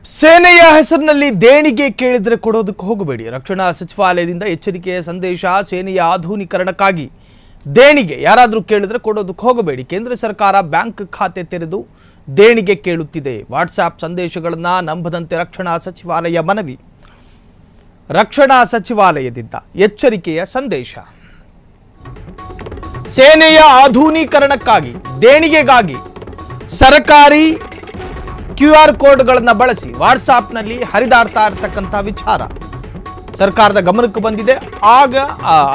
ಸೇನೆಯ ಹೆಸರಿನಲ್ಲಿ ದೇಣಿಗೆ ಕೇಳಿದರೆ ಕೊಡೋದಕ್ಕೆ ಹೋಗಬೇಡಿ. ರಕ್ಷಣಾ ಸಚಿವಾಲಯದಿಂದ ಎಚ್ಚರಿಕೆಯ ಸಂದೇಶ. ಸೇನೆಯ ಆಧುನೀಕರಣಕ್ಕಾಗಿ ದೇಣಿಗೆ ಯಾರಾದರೂ ಕೇಳಿದರೆ ಕೊಡೋದಕ್ಕೆ ಹೋಗಬೇಡಿ. ಕೇಂದ್ರ ಸರ್ಕಾರ ಬ್ಯಾಂಕ್ ಖಾತೆ ತೆರೆದು ದೇಣಿಗೆ ಕೇಳುತ್ತಿದೆ. ವಾಟ್ಸಾಪ್ ಸಂದೇಶಗಳನ್ನು ನಂಬದಂತೆ ರಕ್ಷಣಾ ಸಚಿವಾಲಯ ಮನವಿ. ರಕ್ಷಣಾ ಸಚಿವಾಲಯದಿಂದ ಎಚ್ಚರಿಕೆಯ ಸಂದೇಶ. ಸೇನೆಯ ಆಧುನೀಕರಣಕ್ಕಾಗಿ ದೇಣಿಗೆಗಾಗಿ ಸರ್ಕಾರಿ QR ಕೋಡ್ಗಳನ್ನು ಬಳಸಿ ವಾಟ್ಸಾಪ್ನಲ್ಲಿ ಹರಿದಾಡ್ತಾ ಇರತಕ್ಕಂಥ ವಿಚಾರ ಸರ್ಕಾರದ ಗಮನಕ್ಕೆ ಬಂದಿದೆ. ಆಗ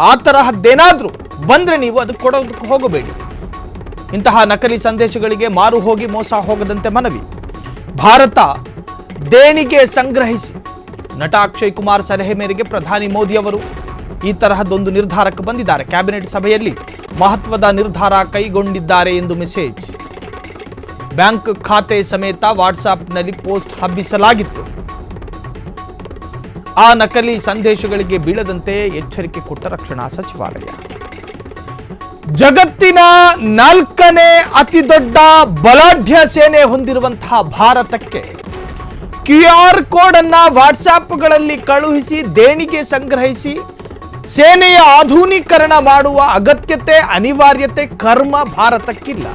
ಆ ತರಹದ್ದೇನಾದರೂ ಬಂದರೆ ನೀವು ಅದಕ್ಕೆ ಕೊಡೋದಕ್ಕೆ ಹೋಗಬೇಡಿ. ಇಂತಹ ನಕಲಿ ಸಂದೇಶಗಳಿಗೆ ಮಾರು ಹೋಗಿ ಮೋಸ ಹೋಗದಂತೆ ಮನವಿ. ಭಾರತ ದೇಣಿಗೆ ಸಂಗ್ರಹಿಸಿ. ನಟ ಅಕ್ಷಯ್ ಕುಮಾರ್ ಸಲಹೆ ಮೇರೆಗೆ ಪ್ರಧಾನಿ ಮೋದಿ ಅವರು ಈ ತರಹದೊಂದು ನಿರ್ಧಾರಕ್ಕೆ ಬಂದಿದ್ದಾರೆ. ಕ್ಯಾಬಿನೆಟ್ ಸಭೆಯಲ್ಲಿ ಮಹತ್ವದ ನಿರ್ಧಾರ ಕೈಗೊಂಡಿದ್ದಾರೆ ಎಂದು ಮೆಸೇಜ್. ಬ್ಯಾಂಕ್ ಖಾತೆ ಸಮೇತ ವಾಟ್ಸಾಪ್ನಲ್ಲಿ ಪೋಸ್ಟ್ ಹಬ್ಬಿಸಲಾಗಿತ್ತು. ಆ ನಕಲಿ ಸಂದೇಶಗಳಿಗೆ ಬೀಳದಂತೆ ಎಚ್ಚರಿಕೆ ಕೊಟ್ಟ ರಕ್ಷಣಾ ಸಚಿವಾಲಯ. ಜಗತ್ತಿನ 4ನೇ ಅತಿ ದೊಡ್ಡ ಬಲಾಢ್ಯ ಸೇನೆ ಹೊಂದಿರುವಂತಹ ಭಾರತಕ್ಕೆ QR ಕೋಡ್ ಅನ್ನ ವಾಟ್ಸಾಪ್ಗಳಲ್ಲಿ ಕಳುಹಿಸಿ ದೇಣಿಗೆ ಸಂಗ್ರಹಿಸಿ ಸೇನೆಯ ಆಧುನೀಕರಣ ಮಾಡುವ ಅಗತ್ಯತೆ, ಅನಿವಾರ್ಯತೆ, ಕರ್ಮ ಭಾರತಕ್ಕಿಲ್ಲ.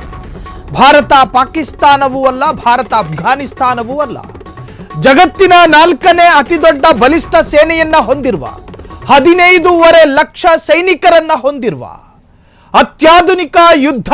ಭಾರತ ಪಾಕಿಸ್ತಾನವೂ ಅಲ್ಲ, ಭಾರತ ಅಫ್ಘಾನಿಸ್ತಾನವೂ ಅಲ್ಲ. ಜಗತ್ತಿನ 4ನೇ ಅತಿ ದೊಡ್ಡ ಬಲಿಷ್ಠ ಸೇನೆಯನ್ನ ಹೊಂದಿರುವ, 15.5 ಲಕ್ಷ ಸೈನಿಕರನ್ನ ಹೊಂದಿರುವ, ಅತ್ಯಾಧುನಿಕ ಯುದ್ಧ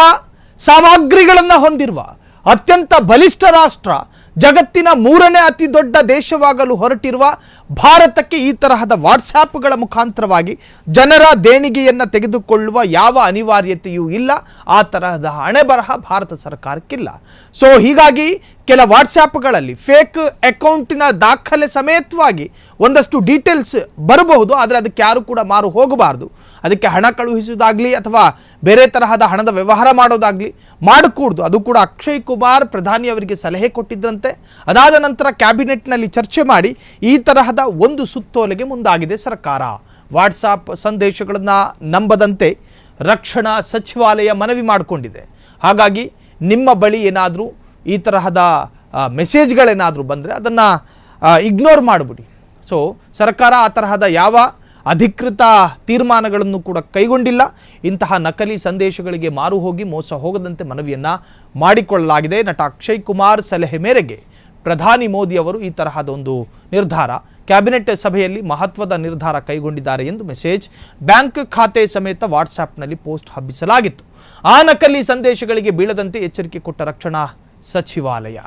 ಸಾಮಗ್ರಿಗಳನ್ನು ಹೊಂದಿರುವ ಅತ್ಯಂತ ಬಲಿಷ್ಠ ರಾಷ್ಟ್ರ, ಜಗತ್ತಿನ 3ನೇ ಅತಿ ದೊಡ್ಡ ದೇಶವಾಗಲು ಹೊರಟಿರುವ ಭಾರತಕ್ಕೆ ಈ ತರಹದ ವಾಟ್ಸಾಪ್ಗಳ ಮುಖಾಂತರವಾಗಿ ಜನರ ದೇಣಿಗೆಯನ್ನು ತೆಗೆದುಕೊಳ್ಳುವ ಯಾವ ಅನಿವಾರ್ಯತೆಯೂ ಇಲ್ಲ. ಆ ತರಹದ ಹಣೆ ಬರಹ ಭಾರತ ಸರ್ಕಾರಕ್ಕಿಲ್ಲ. ಸೊ ಹೀಗಾಗಿ ಕೆಲ ವಾಟ್ಸಾಪ್ಗಳಲ್ಲಿ ಫೇಕ್ ಅಕೌಂಟಿನ ದಾಖಲೆ ಸಮೇತವಾಗಿ ಒಂದಷ್ಟು ಡೀಟೇಲ್ಸ್ ಬರಬಹುದು. ಆದರೆ ಅದಕ್ಕೆ ಯಾರು ಕೂಡ ಮಾರು ಹೋಗಬಾರ್ದು. ಅದಕ್ಕೆ ಹಣ ಕಳುಹಿಸುವುದಾಗಲಿ ಅಥವಾ ಬೇರೆ ತರಹದ ಹಣದ ವ್ಯವಹಾರ ಮಾಡೋದಾಗಲಿ ಮಾಡಕೂಡ್ದು. ಅದು ಕೂಡ ಅಕ್ಷಯ್ ಕುಮಾರ್ ಪ್ರಧಾನಿಯವರಿಗೆ ಸಲಹೆ ಕೊಟ್ಟಿದ್ರಂತೆ. ಅದಾದ ನಂತರ ಕ್ಯಾಬಿನೆಟ್ನಲ್ಲಿ ಚರ್ಚೆ ಮಾಡಿ ಈ ತರಹದ ಒಂದು ಸುತ್ತೋಲೆಗೆ ಮುಂದಾಗಿದೆ ಸರ್ಕಾರ. ವಾಟ್ಸಾಪ್ ಸಂದೇಶಗಳನ್ನು ನಂಬದಂತೆ ರಕ್ಷಣಾ ಸಚಿವಾಲಯ ಮನವಿ ಮಾಡಿಕೊಂಡಿದೆ. ಹಾಗಾಗಿ ನಿಮ್ಮ ಬಳಿ ಏನಾದರೂ ಈ ತರಹದ ಮೆಸೇಜ್ಗಳೇನಾದರೂ ಬಂದರೆ ಅದನ್ನು ಇಗ್ನೋರ್ ಮಾಡಿಬಿಡಿ. ಸೊ ಸರ್ಕಾರ ಆ ತರಹದ ಯಾವ ಅಧಿಕೃತ ತೀರ್ಮಾನಗಳನ್ನು ಕೂಡ ಕೈಗೊಂಡಿಲ್ಲ. ಇಂತಹ ನಕಲಿ ಸಂದೇಶಗಳಿಗೆ ಮಾರು ಹೋಗಿ ಮೋಸ ಹೋಗದಂತೆ ಮನವಿಯನ್ನು ಮಾಡಿಕೊಳ್ಳಲಾಗಿದೆ. ನಟ ಅಕ್ಷಯ್ ಕುಮಾರ್ ಸಲಹೆ ಮೇರೆಗೆ ಪ್ರಧಾನಿ ಮೋದಿ ಅವರು ಈ ತರಹದ ಒಂದು ನಿರ್ಧಾರ ಕ್ಯಾಬಿನೆಟ್ ಸಭೆಯಲ್ಲಿ ಮಹತ್ವದ ನಿರ್ಧಾರ ಕೈಗೊಂಡಿದ್ದಾರೆ ಎಂದು ಮೆಸೇಜ್. ಬ್ಯಾಂಕ್ ಖಾತೆ ಸಮೇತ ವಾಟ್ಸಾಪ್ನಲ್ಲಿ ಪೋಸ್ಟ್ ಹಬ್ಬಿಸಲಾಗಿತ್ತು. ಆ ನಕಲಿ ಸಂದೇಶಗಳಿಗೆ ಬೀಳದಂತೆ ಎಚ್ಚರಿಕೆ ಕೊಟ್ಟ ರಕ್ಷಣಾ ಸಚಿವಾಲಯ.